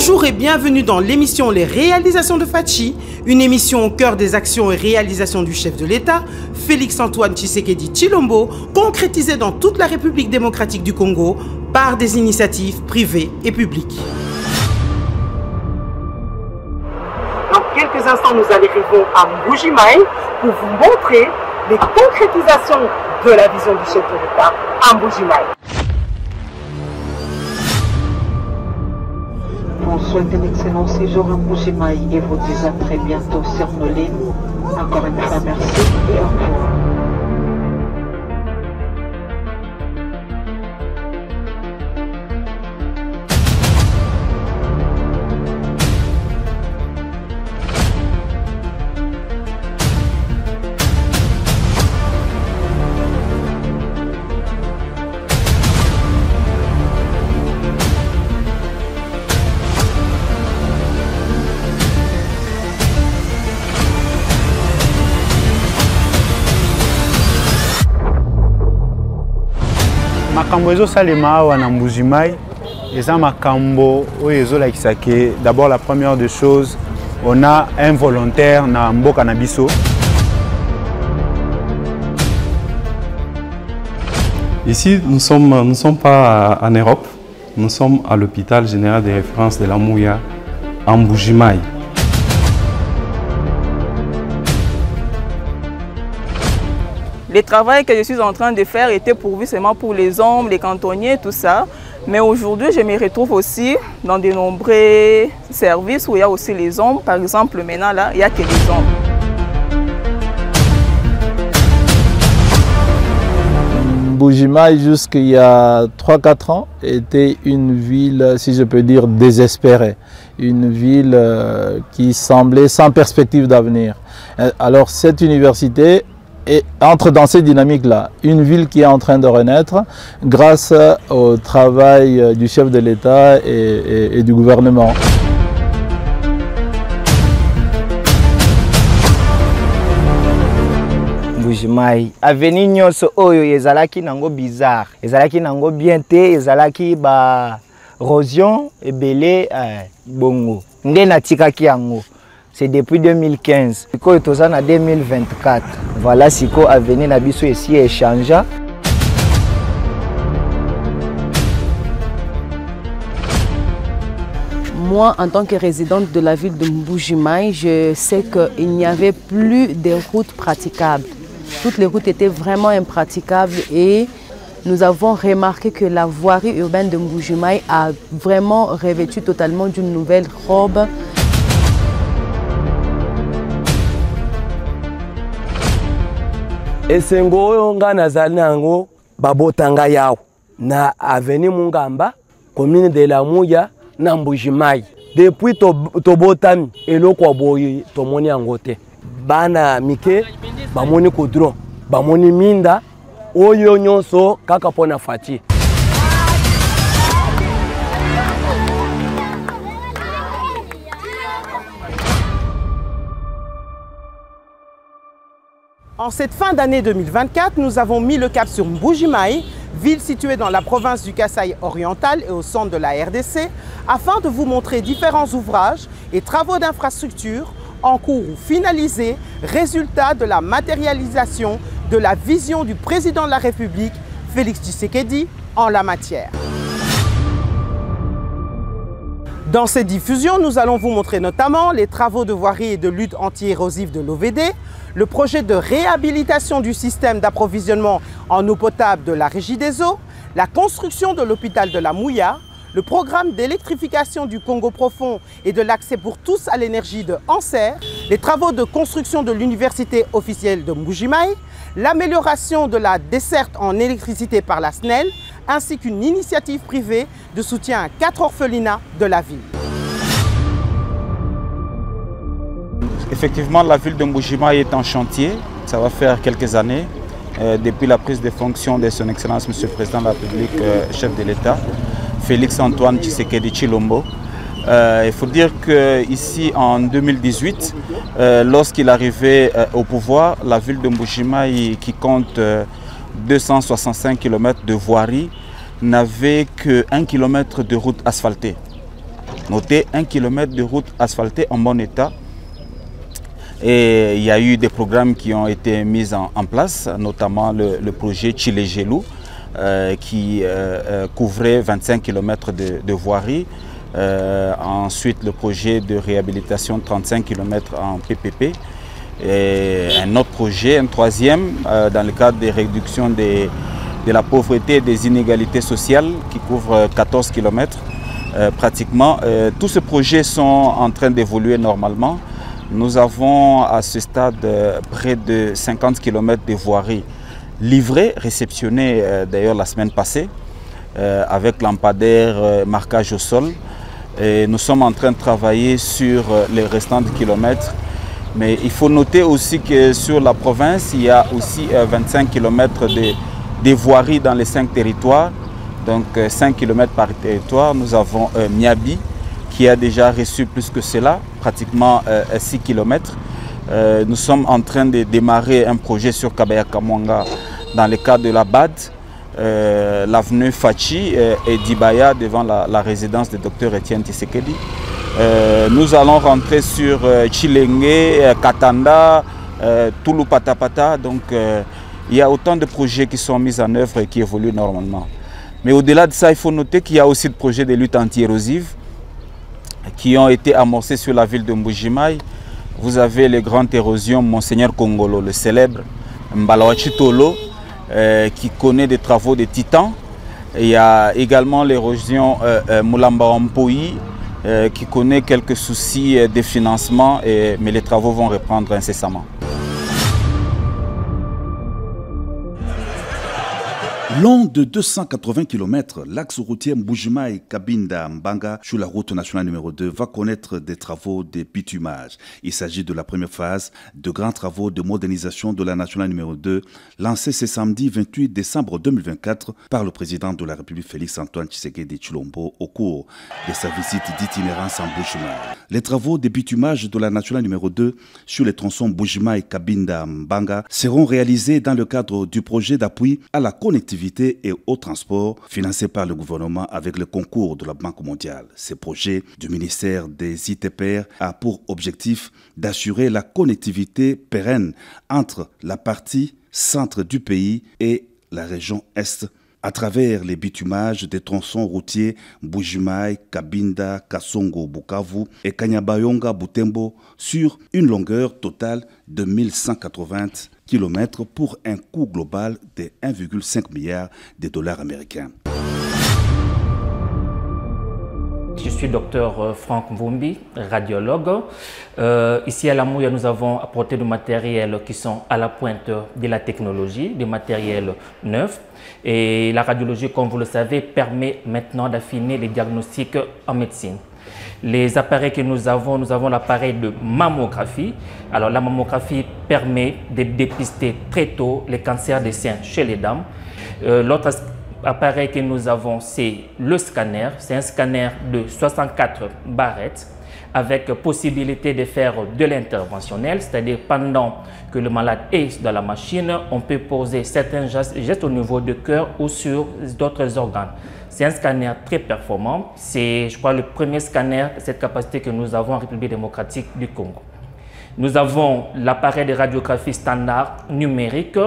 Bonjour et bienvenue dans l'émission Les réalisations de Fachi, une émission au cœur des actions et réalisations du chef de l'État, Félix-Antoine Tshisekedi Tshilombo, concrétisée dans toute la République démocratique du Congo par des initiatives privées et publiques. Dans quelques instants, nous arrivons à Mbuji-Mayi pour vous montrer les concrétisations de la vision du chef de l'État à Mbuji-Mayi. On souhaite un excellent séjour à Mbuji-Mayi et vous dis à très bientôt sur nos lignes. Encore une fois, merci et au revoir. Makambo ezo salema awa na Mbuji-Mayi eza makambo oyo ezolakisa ke d'abord la première des choses on a un volontaire na mboka na biso. Ici nous sommes pas en Europe, nous sommes à l'hôpital général de référence de la Mouya à Mbuji-Mayi. Le travail que je suis en train de faire était pourvu seulement pour les hommes, les cantonniers, tout ça. Mais aujourd'hui, je me retrouve aussi dans de nombreux services où il y a aussi les hommes. Par exemple, maintenant, là, il n'y a que les hommes. Mbuji-Mayi, jusqu'il y a 3-4 ans, était une ville, si je peux dire, désespérée. Une ville qui semblait sans perspective d'avenir. Alors cette université entre dans cette dynamique-là, une ville qui est en train de renaître grâce au travail du chef de l'État et du gouvernement. Mbuji-Mayi aveni nyonso oyo ezalaki nango bizarre, ezalaki nango bien te, ezalaki ba rosion ebele bongo nde natikaki yango. C'est depuis 2015. Siko est en 2024. Voilà Siko a venu na biso ici échanger. Moi, en tant que résidente de la ville de Mbuji-Mayi, je sais qu'il n'y avait plus de routes praticables. Toutes les routes étaient vraiment impraticables et nous avons remarqué que la voirie urbaine de Mbuji-Mayi a vraiment revêtu totalement d'une nouvelle robe. Esengo oyo nga nazali nango babotanga yawo na avenue Mungamba, commune de la Mouya na Mbuji-Mayi. Depuis tobotami eloko boyi tomoni yango te. Bana mike bamoni kodron, bamoni minda oyo nyonso kaka pona Fachi. En cette fin d'année 2024, nous avons mis le cap sur Mbuji-Mayi, ville située dans la province du Kasaï oriental et au centre de la RDC, afin de vous montrer différents ouvrages et travaux d'infrastructure en cours ou finalisés, résultat de la matérialisation de la vision du président de la République, Félix Tshisekedi, en la matière. Dans cette diffusion, nous allons vous montrer notamment les travaux de voirie et de lutte anti-érosive de l'OVD, le projet de réhabilitation du système d'approvisionnement en eau potable de la Régie des eaux, la construction de l'hôpital de la Mouya, le programme d'électrification du Congo profond et de l'accès pour tous à l'énergie de Anser, les travaux de construction de l'université officielle de Mbuji-Mayi, l'amélioration de la desserte en électricité par la SNEL, ainsi qu'une initiative privée de soutien à 4 orphelinats de la ville. Effectivement, la ville de Mbuji-Mayi est en chantier. Ça va faire quelques années, depuis la prise de fonction de son Excellence, Monsieur le Président de la République, chef de l'État, Félix-Antoine Tshisekedi Tshilombo. Il faut dire qu'ici, en 2018, lorsqu'il arrivait au pouvoir, la ville de Mbuji-Mayi, qui compte 265 km de voirie, n'avait que 1 km de route asphaltée. Notez 1 km de route asphaltée en bon état. Et il y a eu des programmes qui ont été mis en place, notamment le projet Chile-Gelou, qui couvrait 25 km de voirie. Ensuite, le projet de réhabilitation de 35 km en PPP. Et un autre projet, un troisième, dans le cadre des réductions de la pauvreté et des inégalités sociales, qui couvre 14 km. Pratiquement, tous ces projets sont en train d'évoluer normalement. Nous avons à ce stade près de 50 km de voirie livrées, réceptionnées d'ailleurs la semaine passée, avec lampadaire, marquage au sol. Et nous sommes en train de travailler sur les restants de kilomètres. Mais il faut noter aussi que sur la province, il y a aussi 25 km de voiries dans les 5 territoires. Donc 5 km par territoire. Nous avons Miabi qui a déjà reçu plus que cela, pratiquement 6 km. Nous sommes en train de démarrer un projet sur Kabaya-Kamwanga dans le cadre de la BAD, l'avenue Fachi et Dibaya devant la résidence du docteur Etienne Tshisekedi. Nous allons rentrer sur Chilenge, Katanda, Toulou Patapata. Donc il y a autant de projets qui sont mis en œuvre et qui évoluent normalement. Mais au-delà de ça, il faut noter qu'il y a aussi des projets de lutte anti-érosive qui ont été amorcés sur la ville de Mbuji-Mayi. Vous avez les grandes érosions Monseigneur Kongolo, le célèbre Mbalawachi-Tolo, qui connaît des travaux de titans. Il y a également l'érosion Moulamba-Ampoyi, qui connaît quelques soucis de financement, mais les travaux vont reprendre incessamment. Long de 280 km, l'axe routier Mbuji-Mayi-Kabinda-Mbanga sur la route nationale numéro 2 va connaître des travaux de bitumage. Il s'agit de la première phase de grands travaux de modernisation de la nationale numéro 2 lancés ce samedi 28 décembre 2024 par le président de la République Félix-Antoine Tshisekedi Tshilombo au cours de sa visite d'itinérance en Mbuji-Mayi. Les travaux de bitumage de la nationale numéro 2 sur les tronçons Mbuji-Mayi-Kabinda-Mbanga seront réalisés dans le cadre du projet d'appui à la connectivité et au transport financé par le gouvernement avec le concours de la Banque mondiale. Ce projet du ministère des ITPR a pour objectif d'assurer la connectivité pérenne entre la partie centre du pays et la région est à travers les bitumages des tronçons routiers Mbuji-Mayi, Kabinda, Kasongo, Bukavu et Kanyabayonga, Butembo sur une longueur totale de 1180 km pour un coût global de 1,5 milliard de dollars américains. Je suis docteur Franck Mvumbi, radiologue. Ici à la Mouya, nous avons apporté du matériel qui sont à la pointe de la technologie, du matériel neuf. Et la radiologie, comme vous le savez, permet maintenant d'affiner les diagnostics en médecine. Les appareils que nous avons l'appareil de mammographie. Alors la mammographie permet de dépister très tôt les cancers des seins chez les dames. L'autre appareil que nous avons, c'est le scanner. C'est un scanner de 64 barrettes avec possibilité de faire de l'interventionnel, c'est-à-dire pendant que le malade est dans la machine, on peut poser certains gestes au niveau du cœur ou sur d'autres organes. C'est un scanner très performant. C'est, je crois, le premier scanner de cette capacité que nous avons en République démocratique du Congo. Nous avons l'appareil de radiographie standard numérique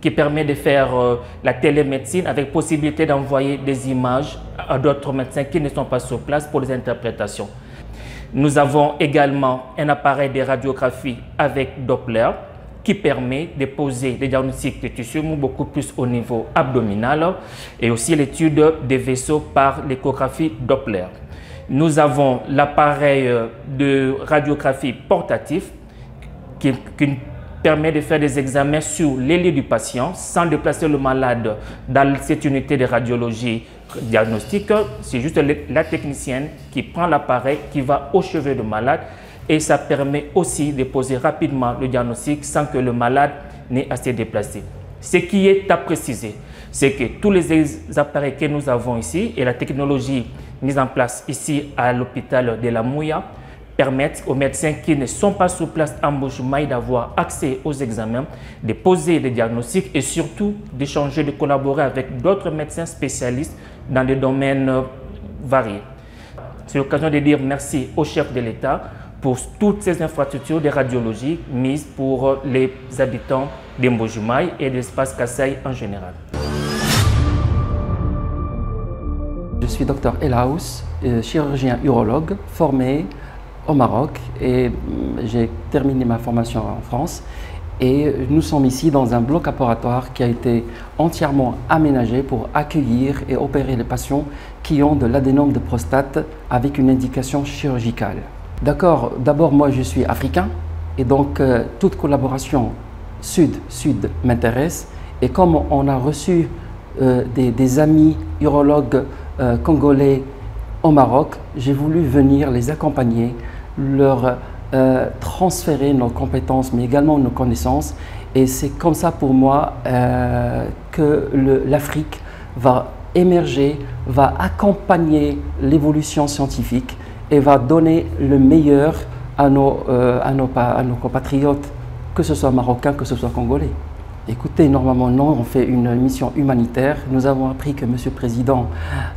qui permet de faire la télémédecine avec possibilité d'envoyer des images à d'autres médecins qui ne sont pas sur place pour les interprétations. Nous avons également un appareil de radiographie avec Doppler qui permet de poser des diagnostics de tissus beaucoup plus au niveau abdominal et aussi l'étude des vaisseaux par l'échographie Doppler. Nous avons l'appareil de radiographie portatif qui permet de faire des examens sur les lits du patient sans déplacer le malade dans cette unité de radiologie diagnostique. C'est juste la technicienne qui prend l'appareil, qui va au chevet du malade et ça permet aussi de poser rapidement le diagnostic sans que le malade n'ait à se déplacer. Ce qui est à préciser, c'est que tous les appareils que nous avons ici et la technologie mise en place ici à l'hôpital de la Mouya permettent aux médecins qui ne sont pas sur place en Mbuji-Mayi d'avoir accès aux examens, de poser des diagnostics et surtout d'échanger, de collaborer avec d'autres médecins spécialistes dans des domaines variés. C'est l'occasion de dire merci au chef de l'État pour toutes ces infrastructures de radiologie mises pour les habitants de Mbuji-Mayi et de l'espace Kasaï en général. Je suis Dr Elaous, chirurgien urologue formé au Maroc et j'ai terminé ma formation en France. Et nous sommes ici dans un bloc opératoire qui a été entièrement aménagé pour accueillir et opérer les patients qui ont de l'adénome de prostate avec une indication chirurgicale. D'accord, d'abord moi je suis africain et donc toute collaboration sud-sud m'intéresse. Et comme on a reçu des amis urologues congolais au Maroc, j'ai voulu venir les accompagner, leur transférer nos compétences mais également nos connaissances, et c'est comme ça pour moi que l'Afrique va émerger, va accompagner l'évolution scientifique et va donner le meilleur à nos compatriotes, que ce soit marocains, que ce soit congolais. Écoutez, normalement, non, on fait une mission humanitaire. Nous avons appris que M. le Président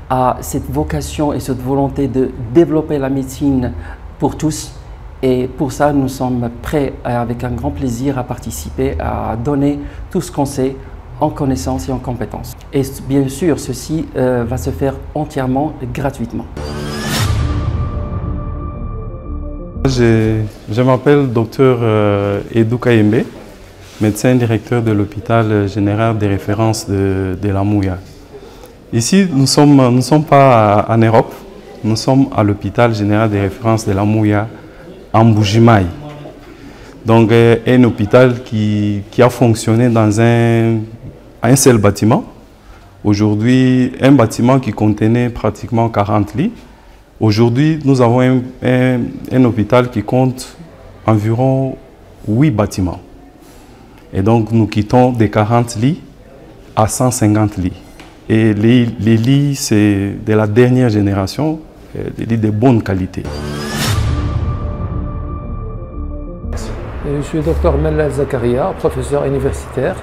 a cette vocation et cette volonté de développer la médecine pour tous. Et pour ça, nous sommes prêts avec un grand plaisir à participer, à donner tout ce qu'on sait en connaissance et en compétences. Et bien sûr, ceci va se faire entièrement gratuitement. Je m'appelle Dr Edou Kayembe, médecin directeur de l'hôpital général des références de la Mouya. Ici, nous ne sommes pas en Europe, nous sommes à l'hôpital général des références de la Mouya, en Mbuji-Mayi. Donc, un hôpital qui a fonctionné dans un seul bâtiment. Aujourd'hui, un bâtiment qui contenait pratiquement 40 lits. Aujourd'hui, nous avons un hôpital qui compte environ 8 bâtiments. Et donc, nous quittons des 40 lits à 150 lits. Et les lits, c'est de la dernière génération, des lits de bonne qualité. Je suis Dr Mellal Zakaria, professeur universitaire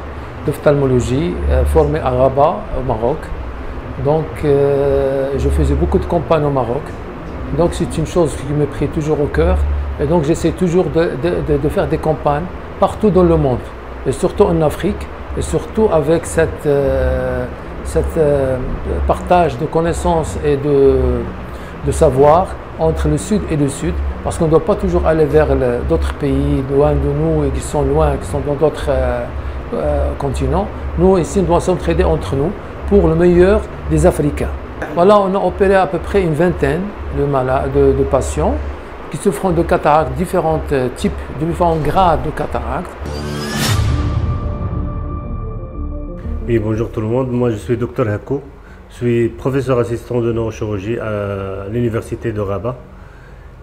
d'ophtalmologie, formé à Rabat, au Maroc. Donc, je faisais beaucoup de campagnes au Maroc. Donc, c'est une chose qui me prit toujours au cœur. Et donc, j'essaie toujours de faire des campagnes partout dans le monde, et surtout en Afrique, et surtout avec cette partage de connaissances et de savoir entre le sud et le sud, parce qu'on ne doit pas toujours aller vers d'autres pays loin de nous et qui sont loin, qui sont dans d'autres continents. Nous, ici, nous devons s'entraider entre nous pour le meilleur des Africains. Voilà, on a opéré à peu près une vingtaine de patients qui souffrent de cataractes, différents types, différents grades de cataractes. Oui, bonjour tout le monde, moi je suis Dr Hako, je suis professeur assistant de neurochirurgie à l'université de Rabat.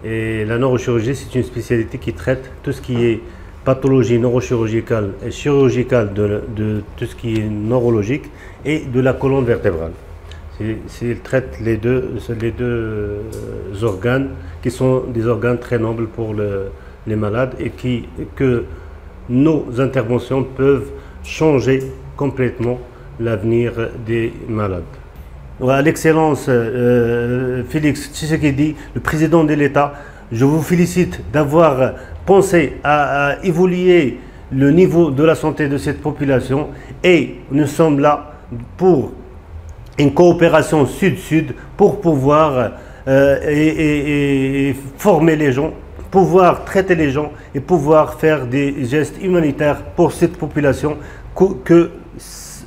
Et la neurochirurgie, c'est une spécialité qui traite tout ce qui est pathologie neurochirurgicale et chirurgicale de tout ce qui est neurologique et de la colonne vertébrale. Il traite les deux organes qui sont des organes très nobles pour les malades et que nos interventions peuvent changer complètement l'avenir des malades. À l'excellence Félix Tshisekedi, le président de l'État, je vous félicite d'avoir pensé à évoluer le niveau de la santé de cette population, et nous sommes là pour une coopération sud-sud pour pouvoir former les gens, pouvoir traiter les gens et pouvoir faire des gestes humanitaires pour cette population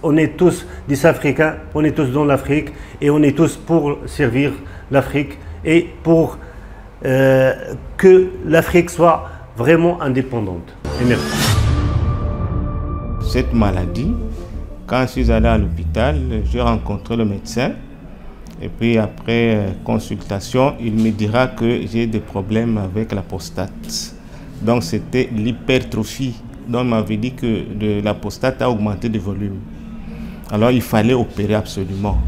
on est tous des Africains, on est tous dans l'Afrique et on est tous pour servir l'Afrique et pour que l'Afrique soit vraiment indépendante. Et merci. Cette maladie, quand je suis allé à l'hôpital, j'ai rencontré le médecin et puis après consultation, il me dira que j'ai des problèmes avec la prostate. Donc c'était l'hypertrophie. Donc il m'avait dit que la prostate a augmenté de volume. Alors il fallait opérer absolument.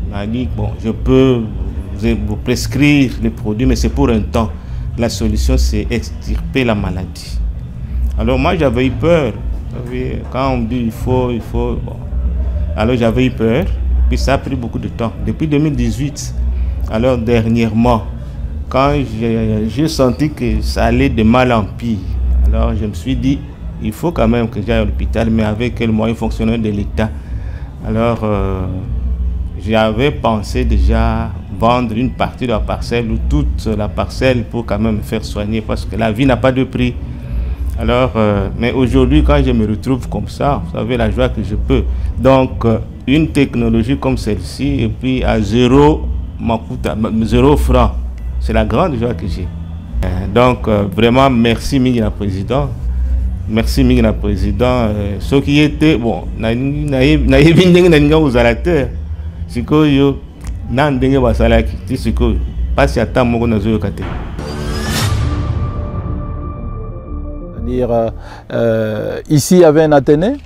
Il m'a dit, bon, je peux vous prescrire les produits, mais c'est pour un temps. La solution, c'est extirper la maladie. Alors moi, j'avais eu peur. Quand on me dit il faut, bon. Alors j'avais eu peur, puis ça a pris beaucoup de temps. Depuis 2018, alors dernièrement, quand j'ai senti que ça allait de mal en pire, alors je me suis dit, il faut quand même que j'aille à l'hôpital, mais avec quels moyens fonctionnels de l'État. Alors, j'avais pensé déjà vendre une partie de la parcelle ou toute la parcelle pour quand même me faire soigner, parce que la vie n'a pas de prix. Alors, mais aujourd'hui, quand je me retrouve comme ça, vous savez la joie que je peux. Donc, une technologie comme celle-ci, et puis à 0 francs, c'est la grande joie que j'ai. Donc, vraiment, merci Migna Président. Merci Migna Président. Ce qui était, bon, sikoyo na ndenge basalaki ti sikoyo pasi ata moko nazoyoka te. C'est-à-dire ici il y avait un Athénée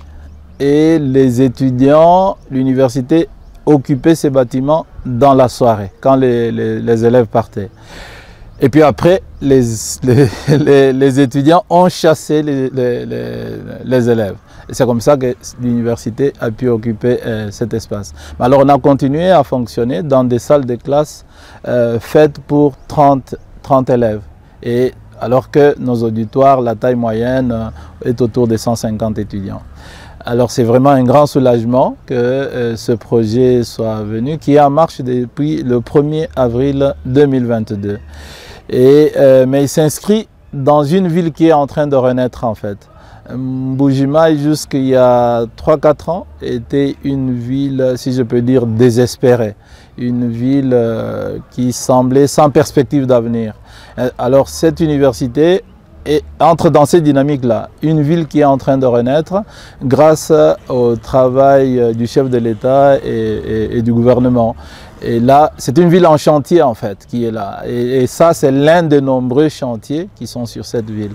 et les étudiants, l'université occupait ces bâtiments dans la soirée quand les élèves partaient. Et puis après, les étudiants ont chassé les élèves. C'est comme ça que l'université a pu occuper cet espace. Alors on a continué à fonctionner dans des salles de classe faites pour 30 élèves. Et alors que nos auditoires, la taille moyenne est autour de 150 étudiants. Alors c'est vraiment un grand soulagement que ce projet soit venu, qui est en marche depuis le 1er avril 2022. Mais il s'inscrit dans une ville qui est en train de renaître en fait. Mbuji-Mayi, jusqu'il y a 3-4 ans, était une ville, si je peux dire, désespérée. Une ville qui semblait sans perspective d'avenir. Alors cette université entre dans cette dynamique-là. Une ville qui est en train de renaître grâce au travail du chef de l'État et du gouvernement. Et là, c'est une ville en chantier en fait qui est là. Et ça, c'est l'un des nombreux chantiers qui sont sur cette ville.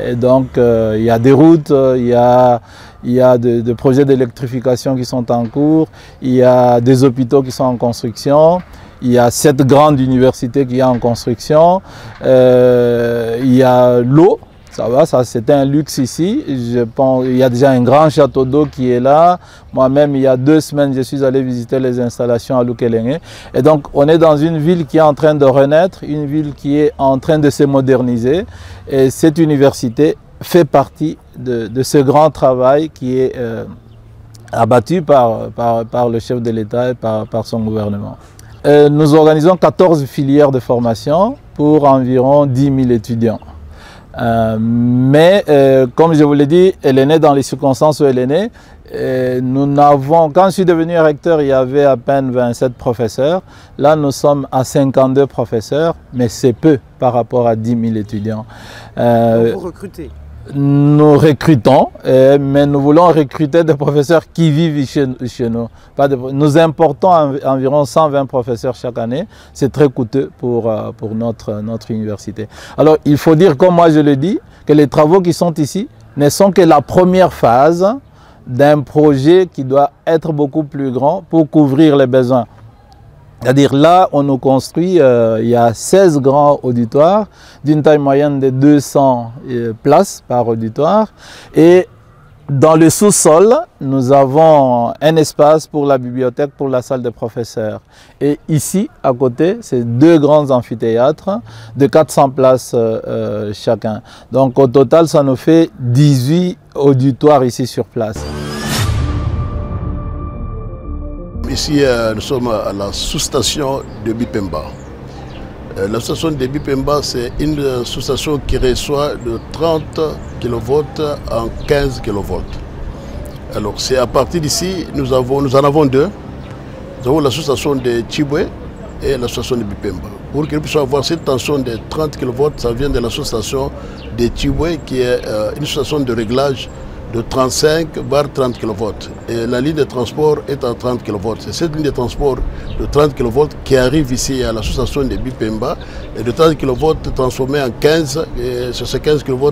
Et donc, il y a des routes, il y a des projets d'électrification qui sont en cours, il y a des hôpitaux qui sont en construction, il y a cette grande université qui est en construction, il y a l'eau. Ça va, ça c'était un luxe ici. Je pense, il y a déjà un grand château d'eau qui est là. Moi-même, il y a 2 semaines, je suis allé visiter les installations à Lukelenge. Et donc, on est dans une ville qui est en train de renaître, une ville qui est en train de se moderniser. Et cette université fait partie de ce grand travail qui est abattu par le chef de l'État et par son gouvernement. Nous organisons 14 filières de formation pour environ 10 000 étudiants. Mais comme je vous l'ai dit, elle est née dans les circonstances où elle est née. Quand je suis devenu recteur, il y avait à peine 27 professeurs. Là, nous sommes à 52 professeurs, mais c'est peu par rapport à 10 000 étudiants. Donc vous recrutez? Nous recrutons, mais nous voulons recruter des professeurs qui vivent chez nous. Nous importons environ 120 professeurs chaque année. C'est très coûteux pour notre université. Alors, il faut dire, comme moi je le dis, que les travaux qui sont ici ne sont que la première phase d'un projet qui doit être beaucoup plus grand pour couvrir les besoins. C'est-à-dire là, on nous construit, il y a 16 grands auditoires d'une taille moyenne de 200 places par auditoire. Et dans le sous-sol, nous avons un espace pour la bibliothèque, pour la salle des professeurs. Et ici, à côté, c'est 2 grands amphithéâtres de 400 places chacun. Donc au total, ça nous fait 18 auditoires ici sur place. Ici, nous sommes à la sous-station de Bipemba. La sous-station de Bipemba, c'est une sous-station qui reçoit de 30 kV en 15 kV. Alors, c'est à partir d'ici, nous en avons 2. Nous avons la sous-station de Chibwe et la sous-station de Bipemba. Pour que nous puissions avoir cette tension de 30 kV, ça vient de la sous-station de Chibwe, qui est une sous-station de réglage de 35 bar 30 kV. Et la ligne de transport est à 30 kV. C'est cette ligne de transport de 30 kV qui arrive ici à l'association de Bipemba. Et de 30 kV transformé en 15. Et c'est ces 15 kV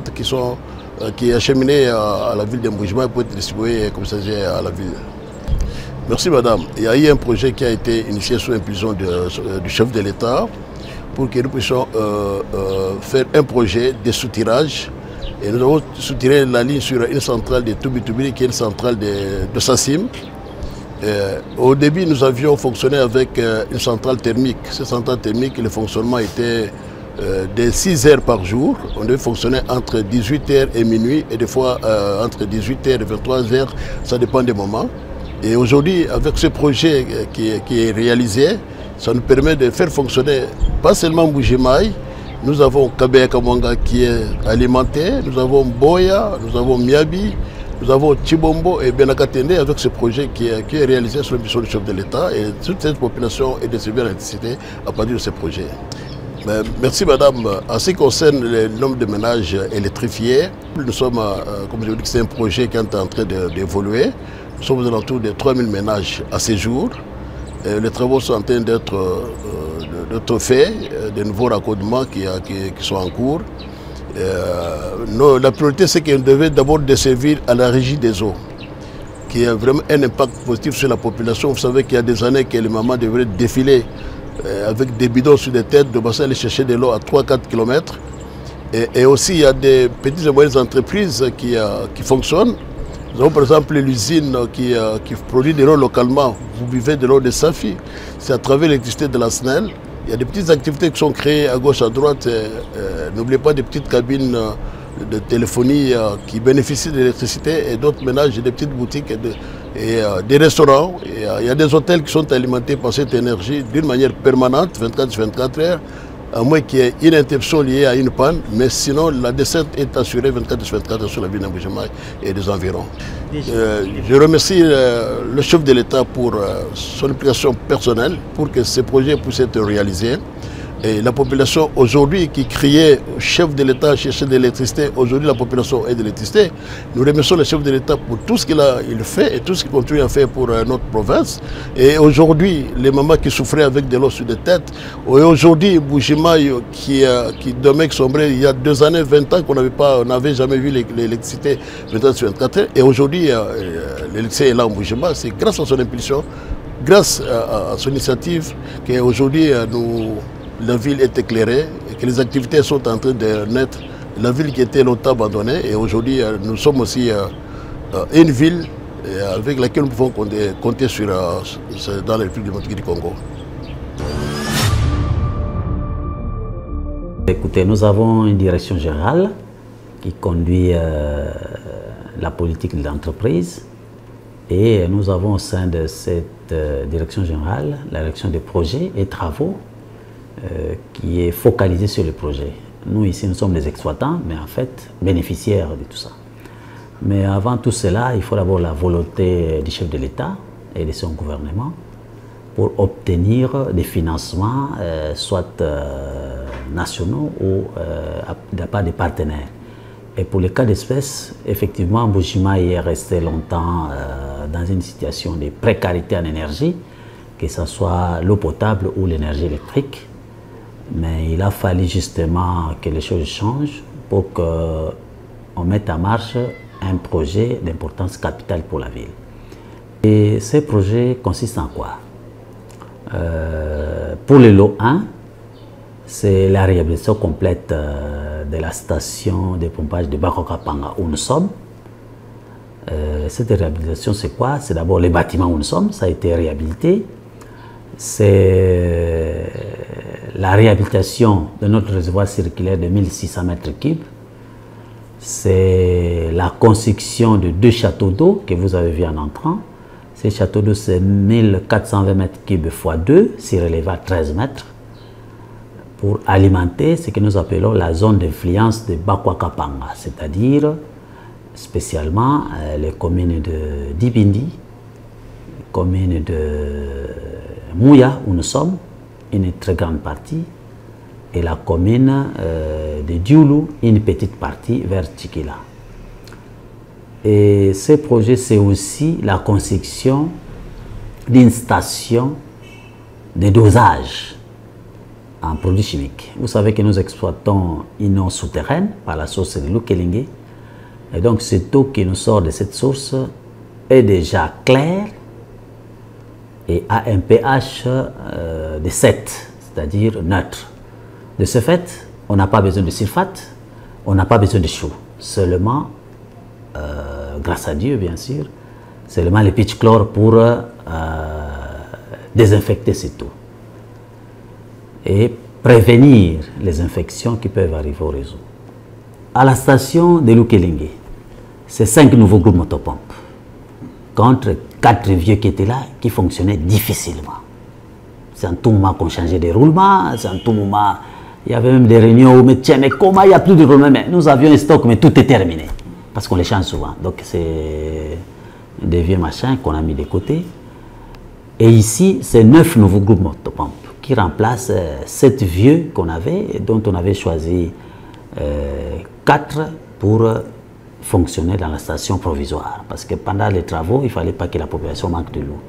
qui est acheminé à la ville de Mbuji-Mayi pour être distribué comme ça à la ville. Merci madame. Il y a eu un projet qui a été initié sous l'impulsion du chef de l'État pour que nous puissions faire un projet de soutirage. Et nous avons soutiré la ligne sur une centrale de Toubitoubiri qui est une centrale de Sassim. Au début, nous avions fonctionné avec une centrale thermique. Cette centrale thermique, le fonctionnement était de 6 heures par jour. On devait fonctionner entre 18h et minuit et des fois entre 18h et 23h, ça dépend des moments. Et aujourd'hui, avec ce projet qui est réalisé, ça nous permet de faire fonctionner pas seulement Mbuji-Mayi, nous avons Kabeya Kamwanga qui est alimenté, nous avons Boya, nous avons Miabi, nous avons Chibombo et Benakatende avec ce projet qui est réalisé sur la mission du chef de l'État et toute cette population est desservie à l'électricité à partir de ce projet. Merci madame. En ce qui concerne le nombre de ménages électrifiés, nous sommes, comme je vous dis, c'est un projet qui est en train d'évoluer. Nous sommes aux alentours de 3000 ménages à ce jour. Les travaux sont en train d'être faits, de nouveaux raccordements qui sont en cours. La priorité, c'est qu'on devait d'abord desservir à la régie des eaux, qui a vraiment un impact positif sur la population. Vous savez qu'il y a des années que les mamans devraient défiler avec des bidons sur des têtes de bassin, aller chercher de l'eau à 3-4 km. Et aussi, il y a des petites et moyennes entreprises qui fonctionnent. Nous avons par exemple l'usine qui produit de l'eau localement. Vous buvez de l'eau de Safi. C'est à travers l'électricité de la SNEL. Il y a des petites activités qui sont créées à gauche, à droite. N'oubliez pas des petites cabines de téléphonie qui bénéficient de l'électricité et d'autres ménages, des petites boutiques et des restaurants. Il y a des hôtels qui sont alimentés par cette énergie d'une manière permanente, 24 heures, à moins qu'il y ait une interruption liée à une panne, mais sinon la desserte est assurée 24 heures sur la ville d'Mbuji-Mayi et des environs. Je remercie le chef de l'État pour son implication personnelle pour que ce projet puisse être réalisé. Et la population aujourd'hui qui criait au chef de l'État chercher de l'électricité, aujourd'hui la population est de l'électricité. Nous remercions le chef de l'État pour tout ce qu'il fait et tout ce qu'il continue à faire pour notre province. Et aujourd'hui, les mamans qui souffraient avec de l'eau sur des têtes, et aujourd'hui, Mbuji-Mayi qui dormait sombré il y a 2 années, 20 ans qu'on n'avait jamais vu l'électricité 24 heures. Et aujourd'hui, l'électricité est là en Mbuji-Mayi. C'est grâce à son impulsion, grâce à son initiative qu'aujourd'hui la ville est éclairée et que les activités sont en train de naître. La ville qui était longtemps abandonnée et aujourd'hui nous sommes aussi une ville avec laquelle nous pouvons compter dans la République démocratique du Congo. Écoutez, nous avons une direction générale qui conduit la politique de l'entreprise et nous avons au sein de cette direction générale la direction des projets et travaux qui est focalisé sur le projet. Nous ici, nous sommes des exploitants, mais en fait bénéficiaires de tout ça. Mais avant tout cela, il faut d'abord la volonté du chef de l'État et de son gouvernement pour obtenir des financements, soit nationaux ou de la part des partenaires. Et pour le cas d'espèce, effectivement, Mbuji-Mayi est resté longtemps dans une situation de précarité en énergie, que ce soit l'eau potable ou l'énergie électrique. Mais il a fallu justement que les choses changent pour qu'on mette en marche un projet d'importance capitale pour la ville. Et ce projet consiste en quoi? Pour le lot 1, c'est la réhabilitation complète de la station de pompage de Bakwakapanga où nous sommes. Cette réhabilitation, c'est quoi? C'est d'abord les bâtiments où nous sommes, ça a été réhabilité. C'est la réhabilitation de notre réservoir circulaire de 1600 m3. C'est la construction de 2 châteaux d'eau que vous avez vu en entrant. Ces châteaux d'eau, c'est 1420 m3 x 2, c'est relevé à 13 mètres, pour alimenter ce que nous appelons la zone d'influence de Bakwakapanga, c'est-à-dire spécialement les communes de Dibindi, les communes de Mouya où nous sommes, une très grande partie, et la commune de Dioulou, une petite partie vers Tchikila. Et ce projet, c'est aussi la construction d'une station de dosage en produits chimiques. Vous savez que nous exploitons une eau souterraine par la source de l'Ukelenge. Et donc cette eau qui nous sort de cette source est déjà claire et a un pH de 7, c'est-à-dire neutre. De ce fait, on n'a pas besoin de sulfate, on n'a pas besoin de chaux. Seulement, grâce à Dieu bien sûr, seulement le pitch chlore pour désinfecter surtout et prévenir les infections qui peuvent arriver au réseau. À la station de Lukelenge, c'est 5 nouveaux groupes motopompes contre 4 vieux qui étaient là, qui fonctionnaient difficilement. C'est en tout moment qu'on changeait des roulements, c'est en tout moment, il y avait même des réunions où, mais comment il n'y a plus de roulements, mais nous avions un stock, mais tout est terminé, parce qu'on les change souvent. Donc c'est des vieux machins qu'on a mis de côté. Et ici, c'est 9 nouveaux groupes motopompes qui remplacent 7 vieux qu'on avait, et dont on avait choisi 4 pour fonctionner dans la station provisoire. Parce que pendant les travaux, il ne fallait pas que la population manque de l'eau.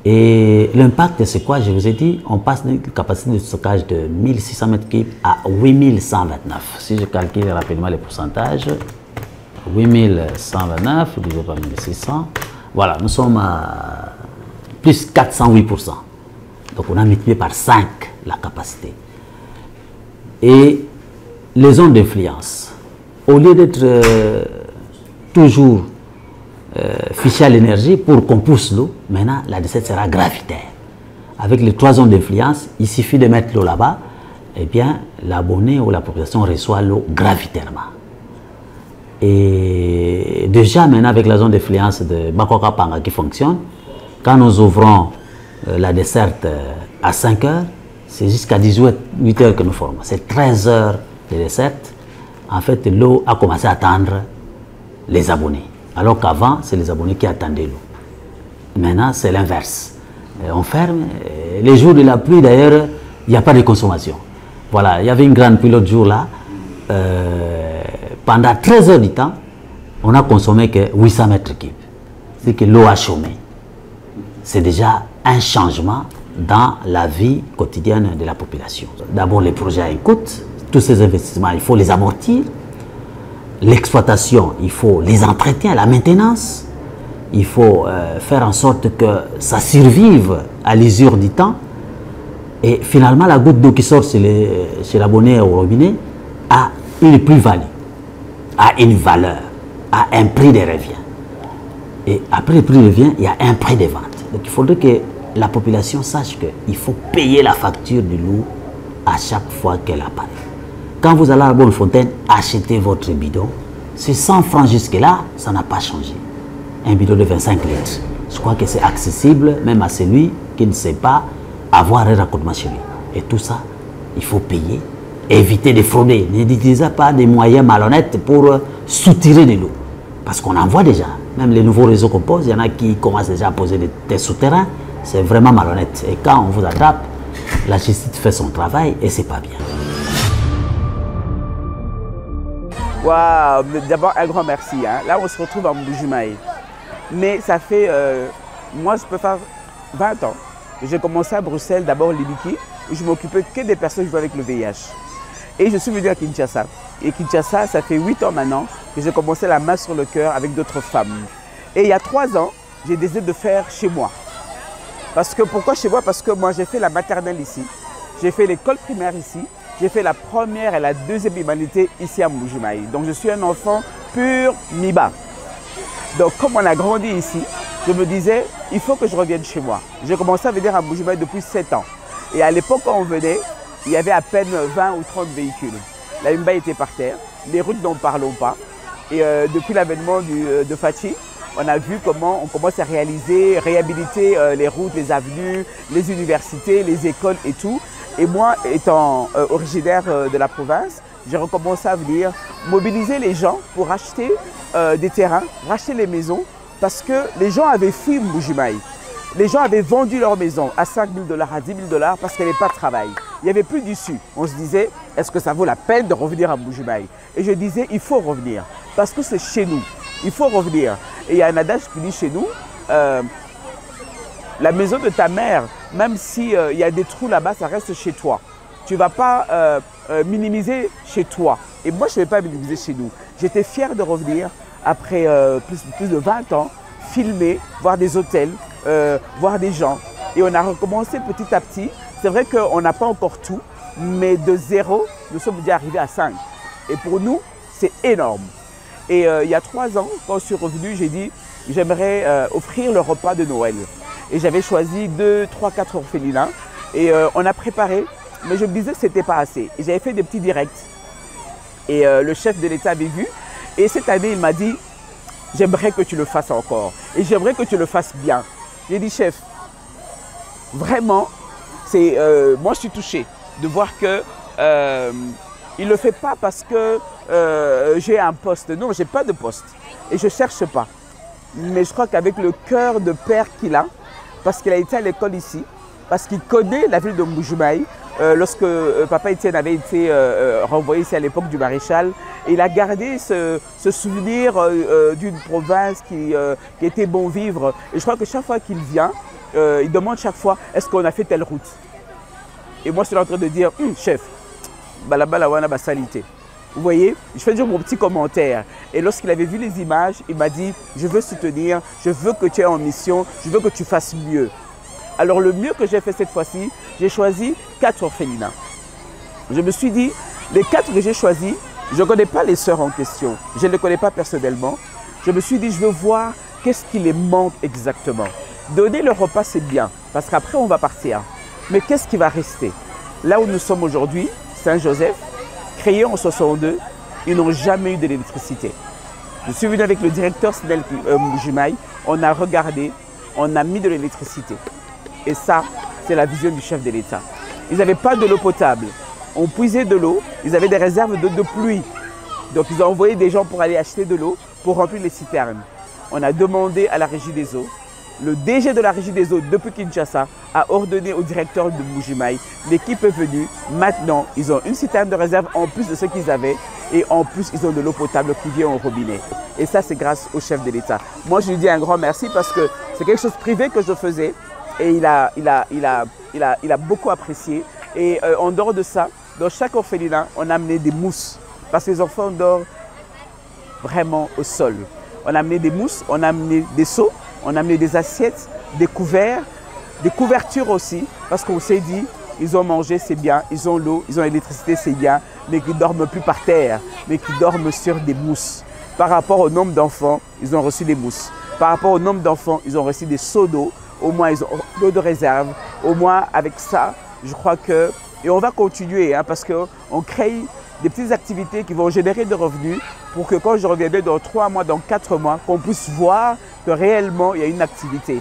Et l'impact, c'est quoi? Je vous ai dit, on passe d'une capacité de stockage de 1600 m3 à 8129. Si je calcule rapidement les pourcentages, 8129 divisé par 1600, voilà, nous sommes à plus 408%. Donc on a multiplié par 5 la capacité. Et les zones d'influence, au lieu d'être toujours fiché à l'énergie pour qu'on pousse l'eau, maintenant la desserte sera gravitaire. Avec les 3 zones d'influence, il suffit de mettre l'eau là-bas, et bien l'abonné ou la population reçoit l'eau gravitairement. Et déjà maintenant avec la zone d'influence de Bakoka Panga qui fonctionne, quand nous ouvrons la desserte à 5 heures, c'est jusqu'à 18 heures que nous formons. C'est 13 heures de desserte. En fait, l'eau a commencé à attendre les abonnés. Alors qu'avant, c'est les abonnés qui attendaient l'eau. Maintenant, c'est l'inverse. On ferme. Les jours de la pluie, d'ailleurs, il n'y a pas de consommation. Voilà, il y avait une grande pluie l'autre jour là. Pendant 13 heures du temps, on a consommé que 800 mètres cubes. C'est que l'eau a chômé. C'est déjà un changement dans la vie quotidienne de la population. D'abord, les projets à écoute. Tous ces investissements, il faut les amortir. L'exploitation, il faut les entretiens, la maintenance. Il faut faire en sorte que ça survive à l'usure du temps. Et finalement, la goutte d'eau qui sort chez l'abonné au robinet a une plus-value, a une valeur, a un prix de revient. Et après le prix de revient, il y a un prix de vente. Donc il faudrait que la population sache qu'il faut payer la facture de l'eau à chaque fois qu'elle apparaît. Quand vous allez à la Bonne-Fontaine, achetez votre bidon. C'est 100 francs jusque-là, ça n'a pas changé. Un bidon de 25 litres. Je crois que c'est accessible même à celui qui ne sait pas avoir un raccordement chez lui. Et tout ça, il faut payer. Éviter de frauder. N'utilisez pas des moyens malhonnêtes pour soutirer de l'eau. Parce qu'on en voit déjà. Même les nouveaux réseaux qu'on pose, il y en a qui commencent déjà à poser des souterrains. C'est vraiment malhonnête. Et quand on vous attrape, la justice fait son travail et c'est pas bien. Waouh, d'abord un grand merci. Hein. Là, on se retrouve en Mbuji-Mayi. Mais ça fait, moi je peux faire 20 ans que j'ai commencé à Bruxelles, d'abord Libiki, où je m'occupais que des personnes qui jouent avec le VIH. Et je suis venu à Kinshasa. Et Kinshasa, ça fait 8 ans maintenant que j'ai commencé la main sur le cœur avec d'autres femmes. Et il y a 3 ans, j'ai décidé de faire chez moi. Parce que, pourquoi chez moi? Parce que moi j'ai fait la maternelle ici, j'ai fait l'école primaire ici, j'ai fait la première et la deuxième humanité ici à Mbuji-Mayi. Donc je suis un enfant pur Miba. Donc comme on a grandi ici, je me disais, il faut que je revienne chez moi. J'ai commencé à venir à Mbuji-Mayi depuis 7 ans. Et à l'époque quand on venait, il y avait à peine 20 ou 30 véhicules. La Mbaye était par terre, les routes n'en parlons pas. Et depuis l'avènement de Fachi, on a vu comment on commence à réhabiliter les routes, les avenues, les universités, les écoles et tout. Et moi, étant originaire de la province, j'ai recommencé à venir mobiliser les gens pour acheter des terrains, racheter les maisons, parce que les gens avaient fui Mbuji-Mayi. Les gens avaient vendu leur maison à 5 000 $, à 10 000 $ parce qu'il n'y avait pas de travail. Il n'y avait plus d'issue. On se disait, est-ce que ça vaut la peine de revenir à Mbuji-Mayi? Et je disais, il faut revenir, parce que c'est chez nous. Il faut revenir. Et il y a un adage qui dit chez nous, la maison de ta mère, même s'il y a des trous là-bas, ça reste chez toi. Tu ne vas pas minimiser chez toi. Et moi, je ne vais pas minimiser chez nous. J'étais fier de revenir après plus de 20 ans, filmer, voir des hôtels, voir des gens. Et on a recommencé petit à petit. C'est vrai qu'on n'a pas encore tout, mais de 0, nous sommes déjà arrivés à 5. Et pour nous, c'est énorme. Et il y a 3 ans, quand je suis revenu, j'ai dit, j'aimerais offrir le repas de Noël. Et j'avais choisi 2, 3, 4 orphelinats. Et on a préparé, mais je me disais que ce n'était pas assez. Et j'avais fait des petits directs. Et le chef de l'État avait vu. Et cette année, il m'a dit, j'aimerais que tu le fasses encore. Et j'aimerais que tu le fasses bien. J'ai dit, chef, vraiment, moi je suis touché de voir que il ne le fait pas parce que j'ai un poste. Non, je n'ai pas de poste. Et je ne cherche pas. Mais je crois qu'avec le cœur de père qu'il a, parce qu'il a été à l'école ici, parce qu'il connaît la ville de Mbuji-Mayi, lorsque papa Étienne avait été renvoyé ici à l'époque du maréchal, et il a gardé ce souvenir d'une province qui était bon vivre. Et je crois que chaque fois qu'il vient, il demande chaque fois, est-ce qu'on a fait telle route? Et moi, je suis en train de dire, chef, balabala wana basalité. Vous voyez, je fais toujours mon petit commentaire. Et lorsqu'il avait vu les images, il m'a dit, je veux soutenir, je veux que tu aies en mission, je veux que tu fasses mieux. Alors le mieux que j'ai fait cette fois-ci, j'ai choisi 4 orphelinats. Je me suis dit, les 4 que j'ai choisis, je ne connais pas les sœurs en question, je ne les connais pas personnellement. Je me suis dit, je veux voir qu'est-ce qui les manque exactement. Donner le repas, c'est bien, parce qu'après on va partir. Mais qu'est-ce qui va rester? Là où nous sommes aujourd'hui, Saint-Joseph, créé en 62, ils n'ont jamais eu d'électricité. Je suis venu avec le directeur SNEL Mbuji-Mayi, on a regardé, on a mis de l'électricité. Et ça, c'est la vision du chef de l'État. Ils n'avaient pas de l'eau potable. On puisait de l'eau, ils avaient des réserves d'eau de pluie. Donc ils ont envoyé des gens pour aller acheter de l'eau, pour remplir les citernes. On a demandé à la Régie des eaux. Le DG de la Régie des eaux depuis Kinshasa a ordonné au directeur de Mbuji-Mayi. L'équipe est venue. Maintenant, ils ont une citerne de réserve en plus de ce qu'ils avaient. Et en plus, ils ont de l'eau potable qui vient au robinet. Et ça, c'est grâce au chef de l'État. Moi, je lui dis un grand merci parce que c'est quelque chose de privé que je faisais. Et il a beaucoup apprécié. Et en dehors de ça, dans chaque orphelinat, on a amené des mousses. Parce que les enfants dorment vraiment au sol. On a amené des mousses, on a amené des seaux, on a amené des assiettes, des couverts, des couvertures aussi. Parce qu'on s'est dit, ils ont mangé, c'est bien, ils ont l'eau, ils ont l'électricité, c'est bien. Mais qu'ils ne dorment plus par terre, mais qu'ils dorment sur des mousses. Par rapport au nombre d'enfants, ils ont reçu des mousses. Par rapport au nombre d'enfants, ils ont reçu des seaux d'eau. Au moins, ils ont l'eau de réserve. Au moins, avec ça, je crois que... Et on va continuer, hein, parce qu'on crée des petites activités qui vont générer des revenus pour que quand je reviendrai dans 3 mois, dans 4 mois, qu'on puisse voir que réellement, il y a une activité.